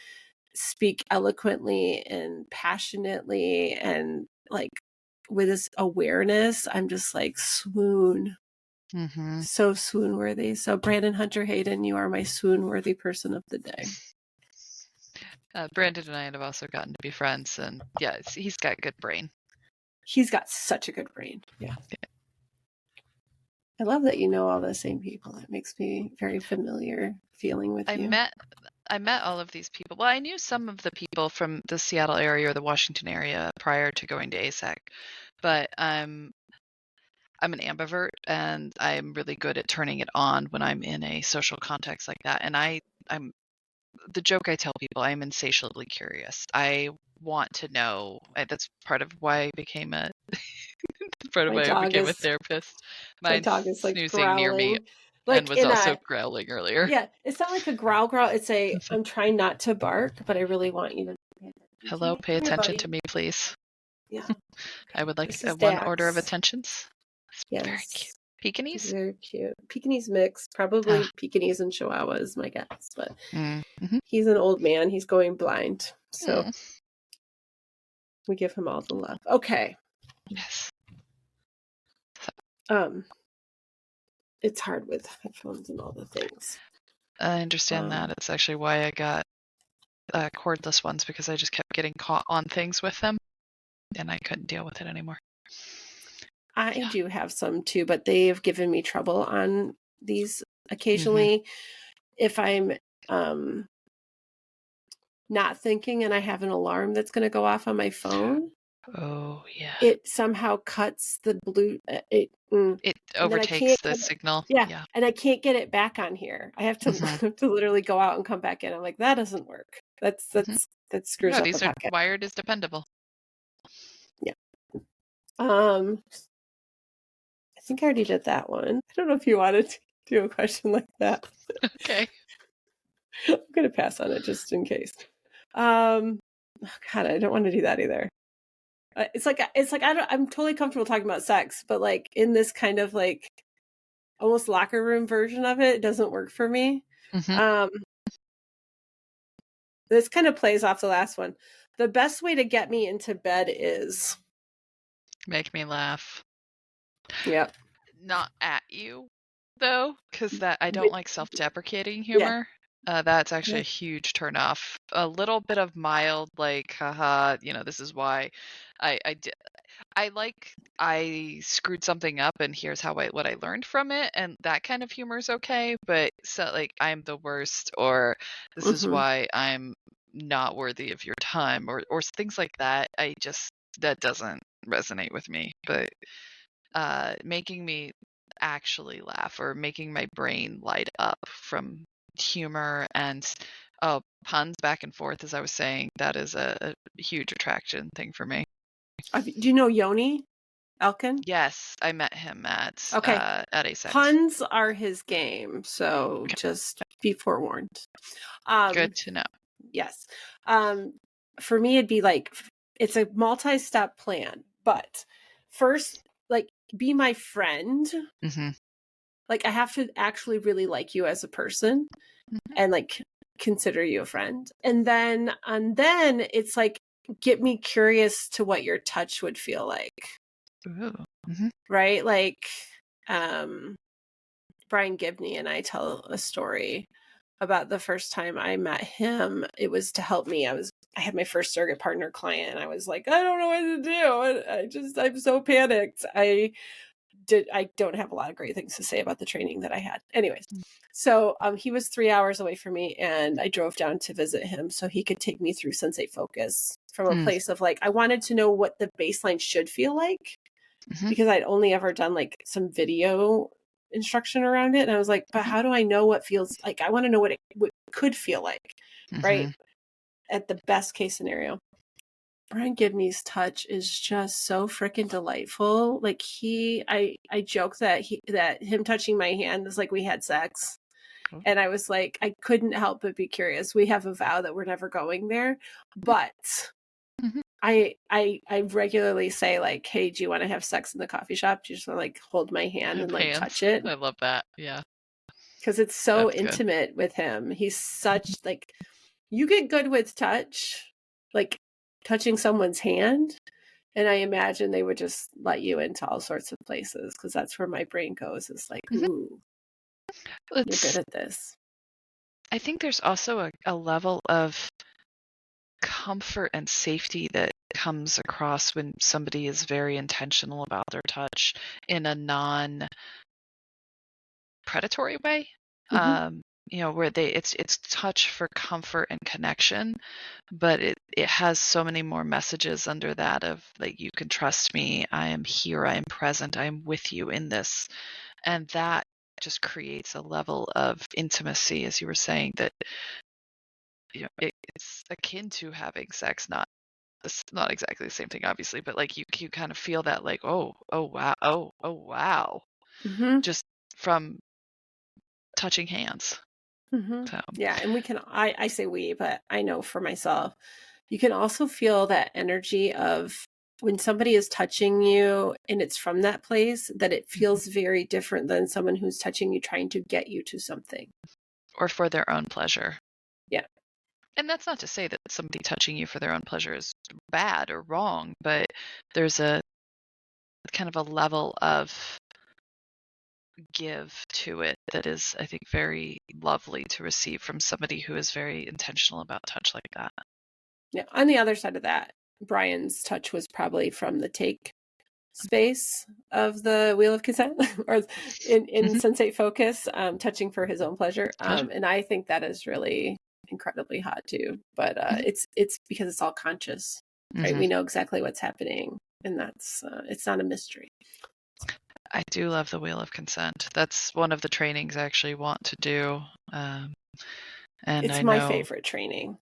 speak eloquently and passionately and like with this awareness, I'm just like swoon. Mhm. So swoon worthy. So Brandon Hunter Hayden, you are my swoon worthy person of the day. Brandon and I have also gotten to be friends, and yeah, he's got good brain. He's got such a good brain. Yeah. I love that you know all the same people. It makes me very familiar feeling with I you. met all of these people. Well, I knew some of the people from the Seattle area or the Washington area prior to going to ASEC, but I'm an ambivert, and I'm really good at turning it on when I'm in a social context like that. And I'm the joke I tell people, I'm insatiably curious. I want to know. That's part of why I became a part of My why I dog became a is therapist. my Mine's dog is like snoozing near me growling. and Like was in also a growling earlier. yeah, it's not like a growl. It's a I'm trying not to bark, but I really want you to pay attention to Hello, me. pay Come here, attention buddy. to me, please. Yeah. I would like This is one order of Dax. attentions. It's very cute. Yes. He's Pekingese? very cute. Pekingese mix, Ah. probably Pekingese and Chihuahua is my guess, but Mm-hmm. he's an old man. He's going blind. So Mm. we give him all the love. Okay. Yes. It's hard with headphones and all the things. I understand that. It's actually why I got cordless ones, because I just kept getting caught on things with them, and I couldn't deal with it anymore. I do have some too, but they've given me trouble on these occasionally. If I'm not thinking and I have an alarm that's going to go off on my phone, Oh, yeah. it somehow cuts the blue. It And then I overtakes can't the signal. yeah, and I can't get it back on here. I have to to literally go out and come back in. I'm like, that doesn't work. That screws No, up the these are podcast. wired as dependable. Yeah. I think I already did that one. I don't know if you wanted to do a question like that. Okay. I'm going to pass on it just in case. Oh God, I don't want to do that either. It's like I'm totally comfortable talking about sex, but like in this kind of like almost locker room version of it, it doesn't work for me. This kind of plays off the last one. The best way to get me into bed is Make me laugh. Yep. Not at you, though, because that I don't like self-deprecating Yeah. humor. That's actually a huge turnoff. A little bit of mild, like, haha, this is why I did. I screwed something up, and here's what I learned from it, and that kind of humor is okay. But so, like, I'm the worst, or this is Mm-hmm. why I'm not worthy of your time, or things like that. That doesn't resonate with me. But making me actually laugh, or making my brain light up from humor and puns back and forth, as I was saying, that is a huge attraction thing for me. Do you know Yoni Elkin? Yes, I met him Okay. at Asex. Puns are his game, so Okay, just be forewarned. good to know. Yes. For me, it'd be like, it's a multi-step plan, but first, like, be my friend. Mhm, Like, I have to actually really like you as a person mhm. and like consider you a friend. And then it's like, get me curious to what your touch would feel like. Ooh, mhm, Right? Like, um, Brian Gibney and I tell a story about the first time I met him. It was to help me. I had my first surrogate partner client, and I was like, I don't know what to do. I'm so panicked. I don't have a lot of great things to say about the training that I had. Anyways, mm, so he was 3 hours away from me, and I drove down to visit him so he could take me through Sensate Focus from a mm, place of like, I wanted to know what the baseline should feel like, mhm, because I'd only ever done like some video instruction around it. And I was like, but mhm, how do I know what feels like? I want to know what it could feel like, right? mhm. At the best case scenario. Brian Gibney's touch is just so freaking delightful. Like I joke that him touching my hand is like we had sex. Cool. And I was like, I couldn't help but be curious. We have a vow that we're never going there, but Mhm. I regularly say like, hey, do you want to have sex in the coffee shop? Do you just want to like hold my hand and Have like hands. touch it? I love that. Yeah, Because it's so that's good. intimate with him. He's such like, you get good with touch, like touching someone's hand. And I imagine they would just let you into all sorts of places, because that's where my brain goes. Is like, Mhm. ooh, you're good It's at this. I think there's also a level of comfort and safety that comes across when somebody is very intentional about their touch in a non predatory way. Mm-hmm. Where it's touch for comfort and connection, but it has so many more messages under that of like, you can trust me, I am here, I am present, I am with you in this. And that just creates a level of intimacy, as you were saying, that it's akin to having sex, not exactly the same thing, obviously, but like you kind of feel that, like, oh wow, oh wow, Mm-hmm. just from touching hands. Mm-hmm. So Yeah, and we can. I say we, but I know for myself, you can also feel that energy of when somebody is touching you, and it's from that place, that it Mhm. feels very different than someone who's touching you trying to get you to something. Or for their own pleasure. Yeah. And that's not to say that somebody touching you for their own pleasure is bad or wrong, but there's a kind of a level of give to it that is, I think, very lovely to receive from somebody who is very intentional about touch like that. Yeah. On the other side of that, Brian's touch was probably from the take space of the Wheel of Consent, or in Mhm. Sensate Focus, touching for his own pleasure. Pleasure. And I think that is really incredibly hot too. But Mhm. it's because it's all conscious, right? Mhm. We know exactly what's happening, and that's it's not a mystery. I do love the Wheel of Consent. That's one of the trainings I actually want to do. Um, and It's I my know favorite training.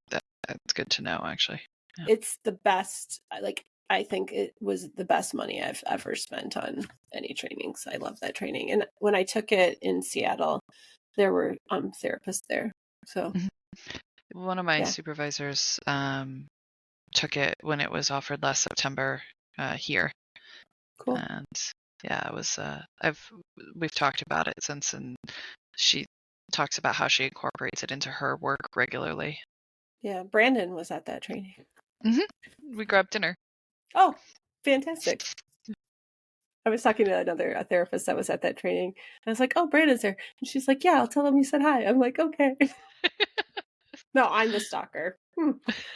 that's good to know, actually. Yeah. It's the best. Like, I think it was the best money I've ever spent on any trainings. I love that training. And when I took it in Seattle, there were therapists there. So Mhm. One of my yeah, supervisors took it when it was offered last September here, cool. and yeah, it was. We've talked about it since, and she talks about how she incorporates it into her work regularly. Yeah, Brandon was at that training. Hmm We grabbed dinner. Oh, fantastic. I was talking to a therapist that was at that training. I was like, "Oh, Brandon's there," and she's like, "Yeah, I'll tell him you said hi." I'm like, "Okay." No, I'm the stalker.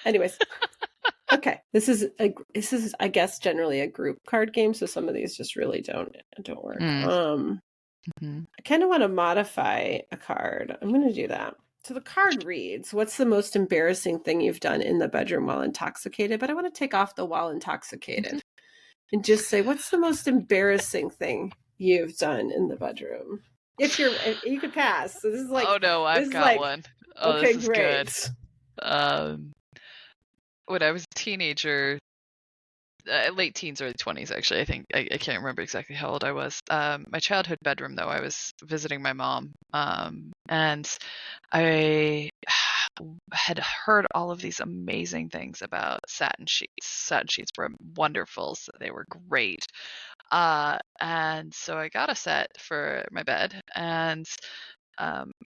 Anyways, okay. This is I guess generally a group card game, so some of these just really don't work. I kind of want to modify a card. I'm going to do that. So the card reads, "What's the most embarrassing thing you've done in the bedroom while intoxicated?" But I want to take off the while intoxicated and just say, "What's the most embarrassing thing you've done in the bedroom?" If you could pass. So this is like, oh no, I've got one. Oh, okay, this is great. good. When I was a teenager, late teens, early 20s, actually, I think. I can't remember exactly how old I was. My childhood bedroom, though, I was visiting my mom, and I had heard all of these amazing things about satin sheets. Satin sheets were wonderful, so they were great. And so I got a set for my bed, and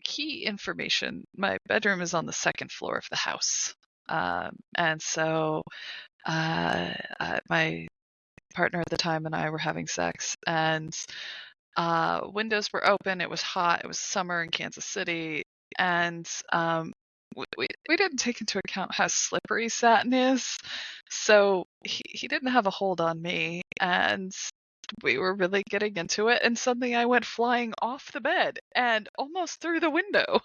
key information, my bedroom is on the second floor of the house. And so my partner at the time and I were having sex, and windows were open. It was hot. It was summer in Kansas City, and we didn't take into account how slippery satin is, so he didn't have a hold on me, and we were really getting into it, and suddenly I went flying off the bed and almost through the window.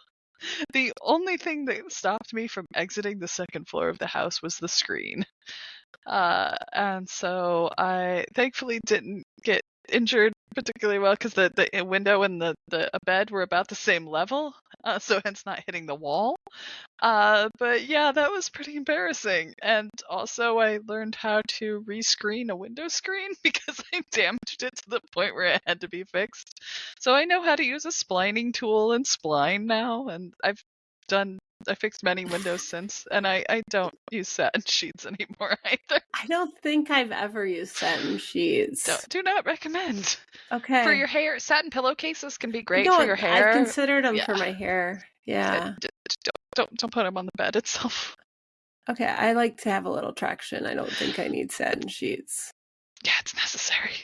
The only thing that stopped me from exiting the second floor of the house was the screen. And so I thankfully didn't get injured particularly well because the window and the bed were about the same level, so hence not hitting the wall. But yeah, that was pretty embarrassing. And also I learned how to rescreen a window screen because I damaged it to the point where it had to be fixed. So I know how to use a splining tool and spline now, and I fixed many windows since, and I don't use satin sheets anymore either. I don't think I've ever used satin sheets. Do not recommend. Okay. For your hair, satin pillowcases can be great for your hair. I've considered them Yeah. for my hair. Yeah. Don't put them on the bed itself. Okay, I like to have a little traction. I don't think I need satin sheets. Yeah, it's necessary.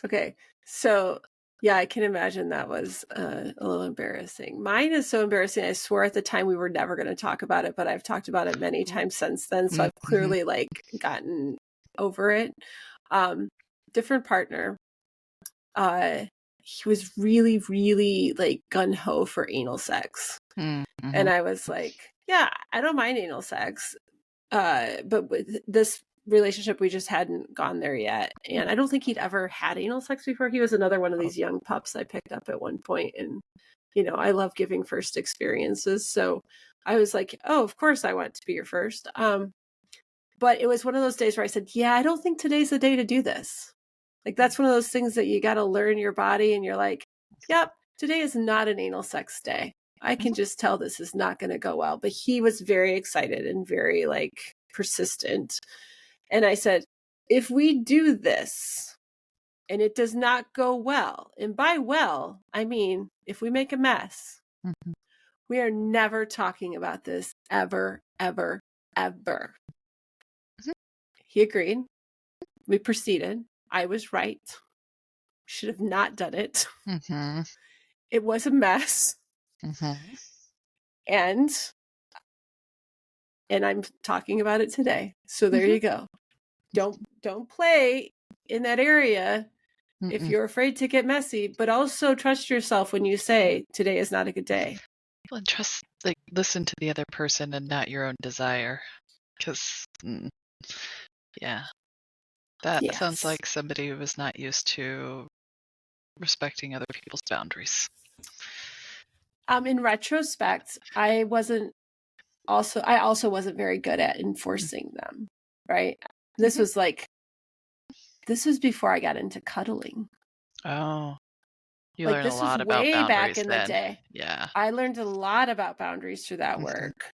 Okay, so yeah, I can imagine that was a little embarrassing. Mine is so embarrassing. I swore at the time we were never going to talk about it, but I've talked about it many times since then. So I've clearly like gotten over it. Different partner. He was really, really like gung-ho for anal sex. And I was like, yeah, I don't mind anal sex. But with this relationship, we just hadn't gone there yet. And I don't think he'd ever had anal sex before. He was another one of these young pups I picked up at one point. And, you know, I love giving first experiences. So I was like, oh, of course I want to be your first. But it was one of those days where I said, yeah, I don't think today's the day to do this. Like, that's one of those things that you got to learn your body. And you're like, yep, today is not an anal sex day. I can just tell this is not going to go well. But he was very excited and very like persistent. And I said, if we do this and it does not go well, and by well, I mean, if we make a mess, we are never talking about this ever, ever, ever. He agreed. We proceeded. I was right. Should have not done it. It was a mess. And I'm talking about it today. So there you go. Don't play in that area if you're afraid to get messy, but also trust yourself when you say today is not a good day. And trust, like, listen to the other person and not your own desire. Because, yeah, that sounds like somebody who was not used to respecting other people's boundaries. In retrospect, I also wasn't very good at enforcing them, right? This was before I got into cuddling. Oh, you like learned this a lot was about way boundaries back in then. the day. Yeah, I learned a lot about boundaries through that work.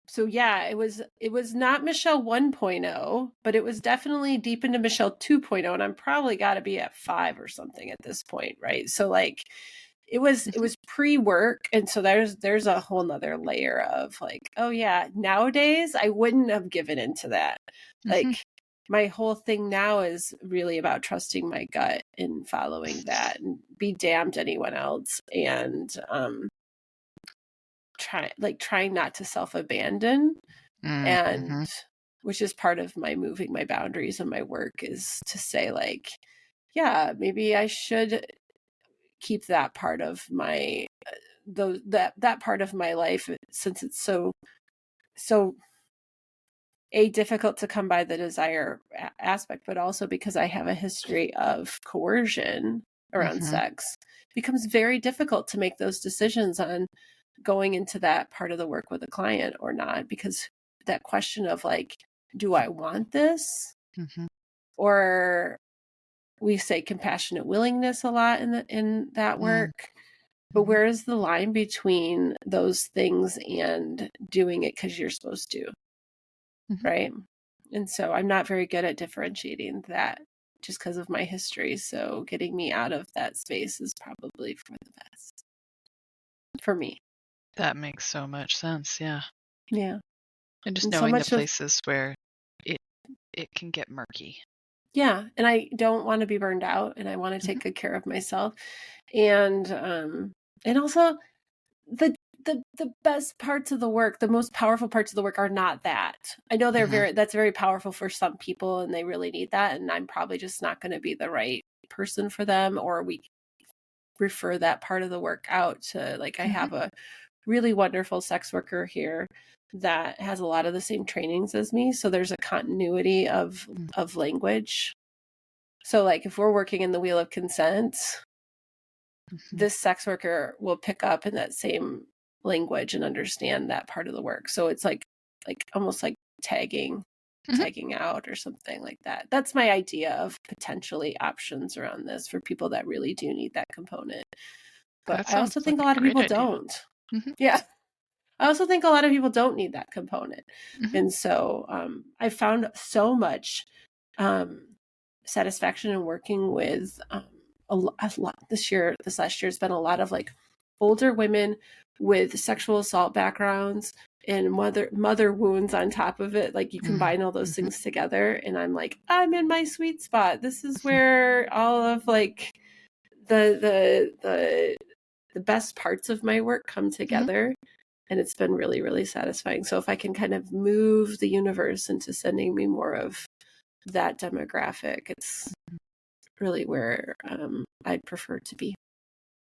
So yeah, it was not Michelle 1.0, but it was definitely deep into Michelle 2.0, and I'm probably got to be at 5 or something at this point, right? So like it was pre-work, and so there's a whole nother layer of like, oh yeah, nowadays I wouldn't have given into that. Like my whole thing now is really about trusting my gut and following that, and be damned anyone else. And trying not to self-abandon. Mm-hmm. And which is part of my moving my boundaries and my work, is to say, like, yeah, maybe I should keep that part of my that part of my life, since it's so difficult to come by the desire aspect, but also because I have a history of coercion around Mm-hmm. sex, it becomes very difficult to make those decisions on going into that part of the work with a client or not, because that question of, like, do I want this? Mm-hmm. Or we say compassionate willingness a lot in that work. But where is the line between those things and doing it because you're supposed to? Mm-hmm. Right. And so I'm not very good at differentiating that, just because of my history. So getting me out of that space is probably for the best for me. That makes so much sense. Yeah. Yeah. And just And so knowing the much of, places where it can get murky. yeah. And I don't want to be burned out, and I want to take good care of myself. And also the best parts of the work, the most powerful parts of the work, are not that. I know that's very powerful for some people, and they really need that. And I'm probably just not going to be the right person for them, or we refer that part of the work out to, like, I have a really wonderful sex worker here that has a lot of the same trainings as me. So there's a continuity of language. So, like, if we're working in the wheel of consent, this sex worker will pick up in that same language and understand that part of the work. So it's like almost like tagging out or something like that. That's my idea of potentially options around this for people that really do need that component. But That I sounds also like think a a lot of great people idea. don't. Yeah. I also think a lot of people don't need that component. Mm-hmm. And so I found so much satisfaction in working with a lot this last year has been a lot of, like, older women with sexual assault backgrounds and mother wounds on top of it. Like, you combine all those things together, and I'm like, I'm in my sweet spot. This is where all of, like, the best parts of my work come together. And it's been really, really satisfying. So if I can kind of move the universe into sending me more of that demographic, it's really where I'd prefer to be.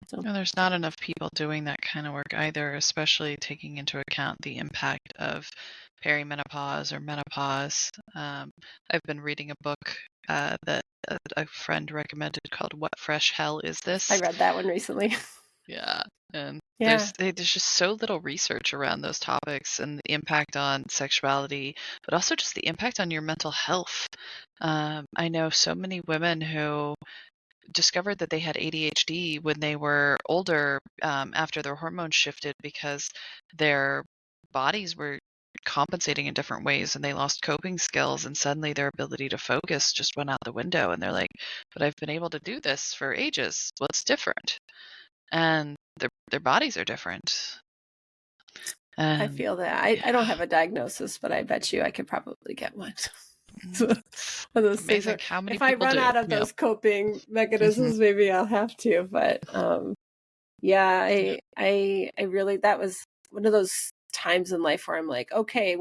So. No, there's not enough people doing that kind of work either, especially taking into account the impact of perimenopause or menopause. I've been reading a book that a friend recommended called "What Fresh Hell Is This?" I read that one recently. Yeah, and Yeah. there's just so little research around those topics and the impact on sexuality, but also just the impact on your mental health. I know so many women who discovered that they had ADHD when they were older, after their hormones shifted because their bodies were compensating in different ways and they lost coping skills, and suddenly their ability to focus just went out the window, and they're like, but I've been able to do this for ages. What's different? And their bodies are different. I And feel that. I don't have a diagnosis, but I bet you I could probably get one. it's One of those things amazing where how many if I people run do. out of Yeah. those coping mechanisms, maybe I'll have to. But yeah, I really, that was one of those times in life where I'm like, okay,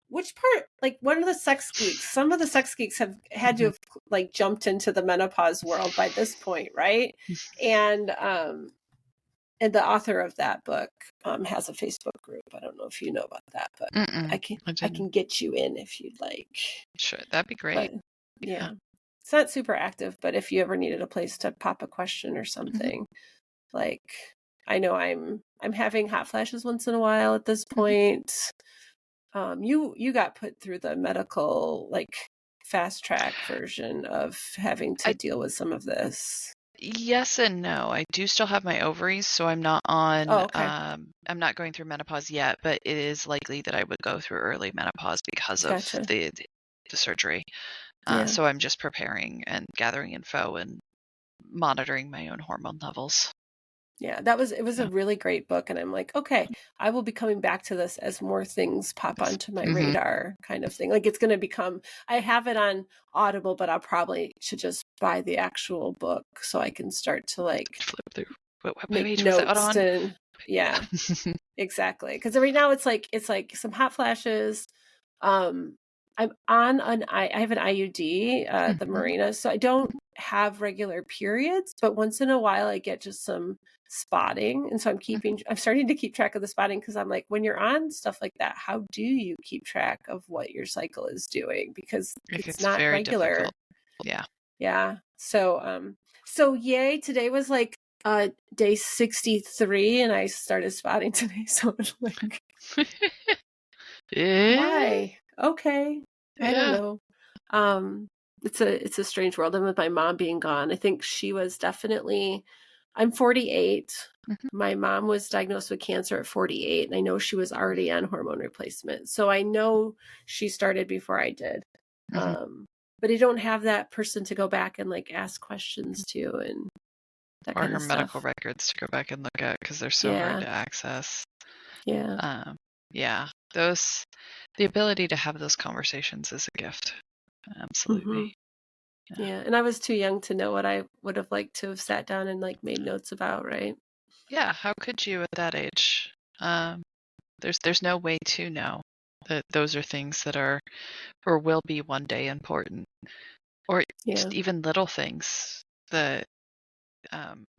which part, like, one of the sex geeks, some of the sex geeks have had to have, like, jumped into the menopause world by this point, right? And the author of that book has a Facebook group. I don't know if you know about that, but I I can get you in if you'd like. Sure, that'd be great. But yeah. It's not super active, but if you ever needed a place to pop a question or something, like, I know I'm having hot flashes once in a while at this point. You got put through the medical, like, fast track version of having to I deal with some of this. Yes and no. I do still have my ovaries, so I'm not on Oh, okay. I'm not going through menopause yet, but it is likely that I would go through early menopause because of Gotcha. the surgery. Yeah. So I'm just preparing and gathering info and monitoring my own hormone levels. Yeah, it was Yeah. a really great book. And I'm like, okay, I will be coming back to this as more things pop onto my Mm-hmm. radar kind of thing. Like it's going to become, I have it on Audible, but I'll probably should just buy the actual book so I can start to like Flip through. What make page was that notes on? and yeah, exactly. Because right now it's like some hot flashes. I'm on I have an IUD, the Mirena, so I don't have regular periods, but once in a while I get just some spotting, and so I'm starting to keep track of the spotting because I'm like, when you're on stuff like that, how do you keep track of what your cycle is doing? Because it's It's not very regular. difficult. Yeah. Yeah. So yay, today was like day 63 and I started spotting today, so it's like why? Okay. I don't Yeah. know. It's a strange world. And with my mom being gone, I think she was definitely I'm 48. Mm-hmm. My mom was diagnosed with cancer at 48, and I know she was already on hormone replacement. So I know she started before I did. Mm-hmm. But I don't have that person to go back and like ask questions to and that Or kind her of medical stuff. records to go back and look at because they're so hard Yeah. to access. Yeah. Yeah, the ability to have those conversations is a gift. Mm-hmm. Absolutely. Yeah. Yeah. And I was too young to know what I would have liked to have sat down and like made notes about, right? Yeah, how could you at that age? There's no way to know that those are things that are or will be one day important, or Yeah. just even little things that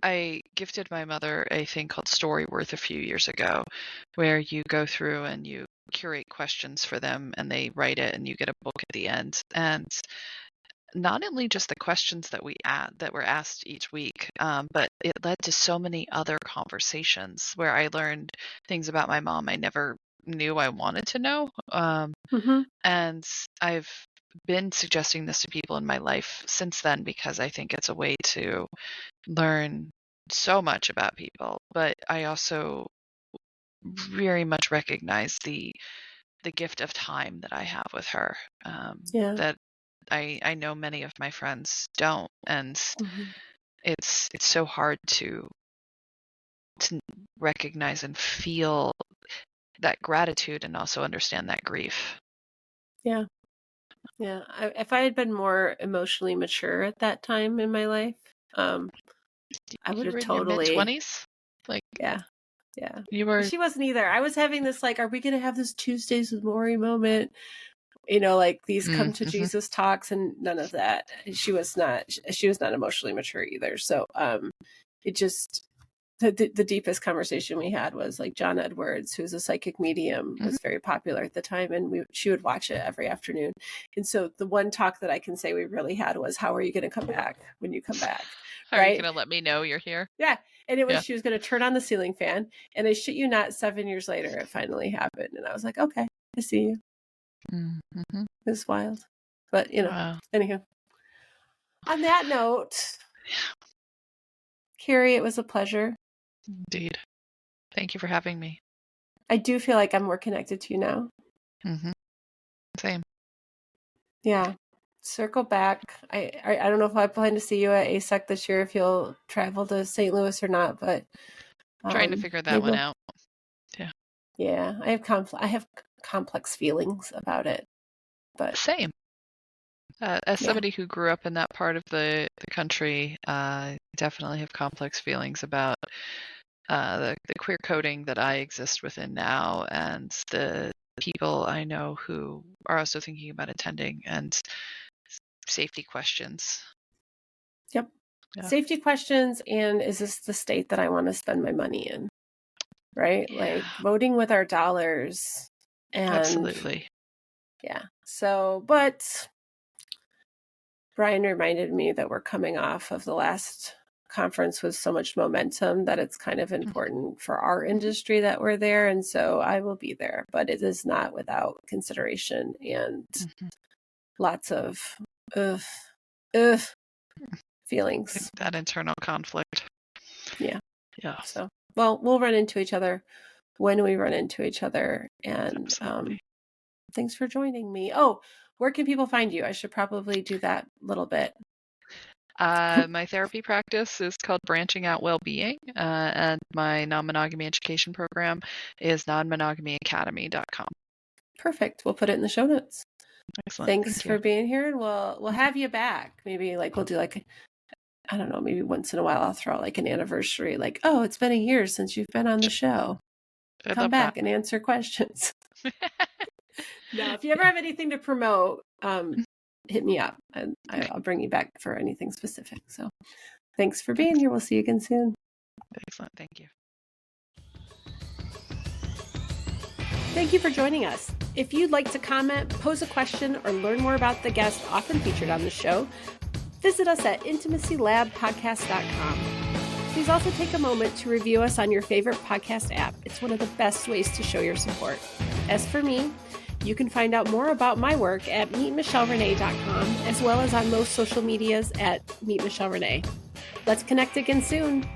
I gifted my mother a thing called Storyworth a few years ago, where you go through and you curate questions for them and they write it and you get a book at the end. And not only just the questions that that were asked each week, but it led to so many other conversations where I learned things about my mom I never knew I wanted to know. Mm-hmm. And I've been suggesting this to people in my life since then because I think it's a way to learn so much about people. But I also very much recognize the gift of time that I have with her. Yeah. That I know many of my friends don't, and Mm-hmm. it's so hard to recognize and feel that gratitude and also understand that grief. Yeah. Yeah. If I had been more emotionally mature at that time in my life, I would You have were in your mid totally, 20s, like yeah. Yeah. you But were. she wasn't either. I was having this like, are we going to have this Tuesdays with Maury moment? You know, like these come to Mm-hmm. Jesus talks and none of that. She was not emotionally mature either. So, it just, the deepest conversation we had was like John Edwards, who's a psychic medium, Mm-hmm. was very popular at the time, and she would watch it every afternoon. And so the one talk that I can say we really had was, how are you going to come back when you come back? How are you Right. going to let me know you're here? Yeah. And it was, Yeah. she was going to turn on the ceiling fan, and I shit you not, 7 years later it finally happened, and I was like, okay, I see you. Mm-hmm. It was wild. But Wow. anyhow, on that note, Carrie, it was a pleasure. Indeed. Thank you for having me. I do feel like I'm more connected to you now. Mm-hmm. Same. Yeah. Circle back. I don't know if I plan to see you at ASEC this year, if you'll travel to St. Louis or not, but Trying to figure that maybe one out. Yeah. yeah. I have complex feelings about it, but Same. As yeah. somebody who grew up in that part of the country, definitely have complex feelings about the queer coding that I exist within now and the people I know who are also thinking about attending and safety questions. Yep. Yeah. Safety questions, and is this the state that I want to spend my money in? Right? Yeah. Like voting with our dollars. And Absolutely. yeah. So, but Brian reminded me that we're coming off of the last conference with so much momentum that it's kind of important for our industry that we're there. And so I will be there, but it is not without consideration and lots of ugh, ugh, feelings. That internal conflict. Yeah. Yeah. So, well, we'll run into each other when we run into each other. And Absolutely. thanks for joining me. Oh, where can people find you? I should probably do that a little bit. My therapy practice is called Branching Out Wellbeing, and my non-monogamy education program is nonmonogamyacademy.com. Perfect. We'll put it in the show notes. Excellent. Thanks Thank for you. being here, and we'll have you back. Maybe like we'll do like, I don't know, maybe once in a while I'll throw out like an anniversary, like, oh, it's been a year since you've been on the show. I'd Come love back that. and answer questions. No, if you ever have anything to promote, hit me up and I'll bring you back for anything specific. So thanks for being here. We'll see you again soon. Excellent. Thank you. Thank you for joining us. If you'd like to comment, pose a question, or learn more about the guests often featured on the show, visit us at intimacylabpodcast.com. Please also take a moment to review us on your favorite podcast app. It's one of the best ways to show your support. As for me, you can find out more about my work at meetmichellerenee.com, as well as on most social medias at meetmichellerenee. Let's connect again soon.